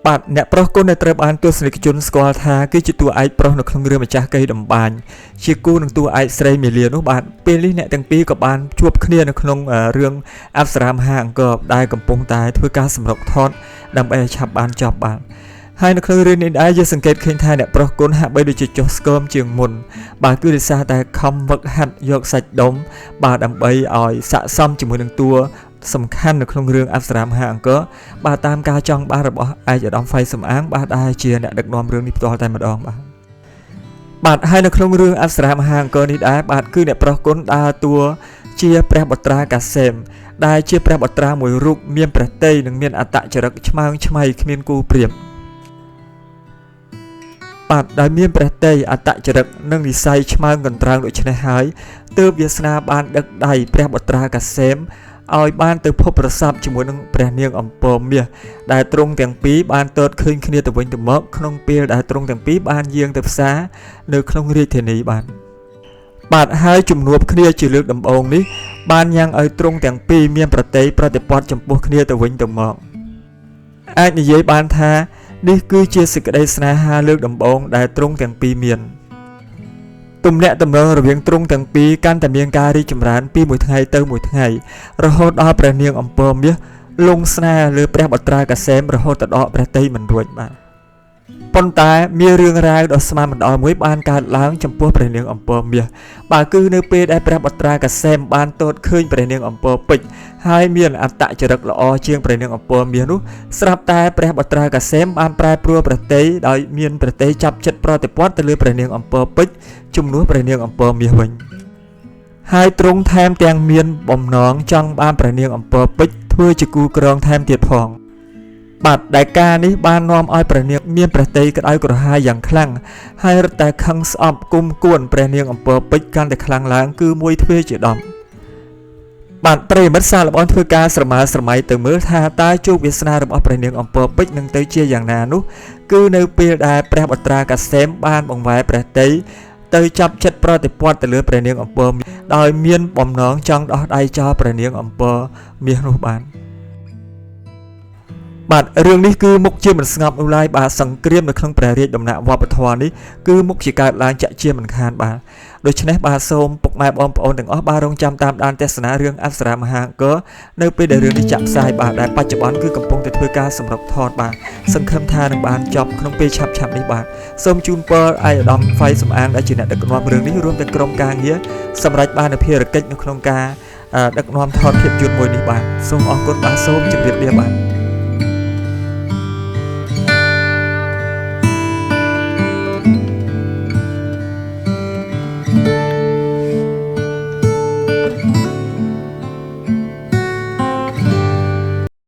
បាទអ្នកប្រុសគុណដែលត្រូវបានទស្សនិកជនស្គាល់ថាគឺជាតួឯកប្រុសនៅក្នុងរឿងម្ចាស់កេរដំបាញជាគូនឹងតួឯកស្រីមាលានោះបាទពេលនេះអ្នកទាំងពីរក៏បានជួបគ្នានៅក្នុងរឿងអប្សរាមហាអង្គរដែលកំពុងតែធ្វើការសម្រុកថតដើម្បីឲ្យឆាប់បានចប់បាទហើយនៅក្នុងរឿងនេះដែរយើងសង្កេតឃើញថាអ្នកប្រុសគុណហាក់បីដូចជាចុះស្គមជាងមុនបាទគឺដោយសារតែខំវឹកហាត់យកសាច់ដុំបាទដើម្បីឲ្យស័ក្តិសមជាមួយនឹងតួសំខាន់នៅក្នុងរឿងអប្សរាមហាអង្គរបាទតាមការចង់បានរបស់ឯកឧត្តមហ្វៃសំអាងបាទដែលជាអ្នកដឹកនាំរឿងនេះផ្ទាល់តែម្ដងបាទហើយនៅក្នុងរឿងអប្សរាមហាអង្គរនេះដែរបាទគឺអ្នកប្រុសគុណដើរតួជាព្រះបុត្រាកាសែមដែលជាព្រះបុត្រាមួយរូបមានព្រះទ័យនិងមានអត្តចរិតឆ្មើងឆ្មៃគ្មានគូប្រៀបបាទដែលមានព្រះទ័យអត្តចរិតនិងនិស្ស័យឆ្មើងកន្ត្រើងដូច្នេះហើយទើបវាសនាបានដឹកដៃព្រះបុត្រាកាសែមឲ្យបានទៅភពប្រសពជាមួយនឹងព្រះនាងអំពរមាសដែលទ្រង់ទាំងពីរបានតតឃើញគ្នាទៅវិញទៅមកក្នុងពេលដែលទ្រង់ទាំងពីរបានយាងទៅផ្សារនៅក្នុងរាជធានីបាទហើយជំនួបគ្នាជាលើកដំបូងនេះបានញ៉ាំងឲ្យទ្រង់ទាំងពីរមានប្រតិប្រតិបត្តិចំពោះគ្នាទៅវិញទៅមកអាចនិយាយបានថានេះគឺជាសេចក្តីស្នេហាលើកដំបូងដែលទ្រង់ទាំងពីរមានទំនាក់ទំនងរវាងទ្រង់ទាំងពីរកាន់តែមានការរីកចម្រើនពីមួយថ្ងៃទៅមួយថ្ងៃរហូតដល់ព្រះនាងអំពរមាសលងស្នេហ៍លើព្រះបុត្រាកាសែមរហូតទៅដល់ព្រះទ័យមិនរួចបាទប៉ុន្តែមានរឿងរ៉ាវដ៏ស្មានមិនដល់មួយបានកើតឡើងចំពោះព្រះនាងអំពរមាសបាទគឺនៅពេលដែលព្រះបុត្រាកាសែមបានទតឃើញព្រះនាងអំពរពេជ្រហើយមានអត្តចរិតល្អជាងព្រះនាងអំពរមាសនោះស្រាប់តែព្រះបុត្រាកាសែមបានប្រែប្រួលព្រះទ័យដោយមានព្រះទ័យចាប់ចិត្តប្រតិព័ទ្ធទៅលើព្រះនាងអំពរពេជ្រជំនួសព្រះនាងអំពរមាសវិញហើយទ្រង់ថែមទាំងមានបំណងចង់បានព្រះនាងអំពរពេជ្រធ្វើជាគូក្រងថែមទៀតផងបាទដែលការនេះបាននាំឲ្យព្រះនាងមានព្រះទ័យក្តៅក្រហាយយ៉ាងខ្លាំងហើយរឹតតែខឹងស្អប់គុំគួនព្រះនាងអំពរពេជ្រកាន់តែខ្លាំងឡើងគឺមួយទ្វេជា10បាទប្រិយមិត្តសាកល្បងធ្វើការស្រមើស្រមៃទៅមើលថាតើជោគវាសនារបស់ព្រះនាងអំពរពេជ្រនឹងទៅជាយ៉ាងណានោះគឺនៅពេលដែលព្រះបុត្រាកាសែមបានបង្វែរព្រះទ័យទៅចាប់ចិត្តប្រតិព័ទ្ធទៅលើព្រះនាងអំពរមាសដោយមានបំណងចង់ដោះដៃចោលព្រះនាងអំពរមាសនោះបាទរឿងនេះគឺមុខជាមិនស្ងប់នោះឡើយបាទសង្គ្រាមនៅក្នុងព្រះរាជដំណាក់វប្បធម៌នេះគឺមុខជាកើតឡើងចាក់ជាមិនខានបាទដូច្នេះបាទសូមពុកម៉ែបងប្អូនទាំងអស់បាទរងចាំតាមដានទស្សនារឿងអប្សរាមហាអង្គរនៅពេលដែលរឿងនេះចាក់ផ្សាយបាទដែលបច្ចុប្បន្នគឺកំពុងតែធ្វើការសម្រុកថតបាទសង្ឃឹមថានឹងបានចប់ក្នុងពេលឆាប់ៗនេះបាទសូមជូនពរឲ្យឧត្តមហ្វៃសំអាងដែលជាអ្នកដឹកនាំរឿងនេះរួមទាំងក្រុមការងារសម្រាប់បាននូវភារកិច្ចនៅក្នុងការដឹកនាំថតភាពយន្តមួយនេះបាទសូមអរគុណបាទសូមជម្រាបលាបាទ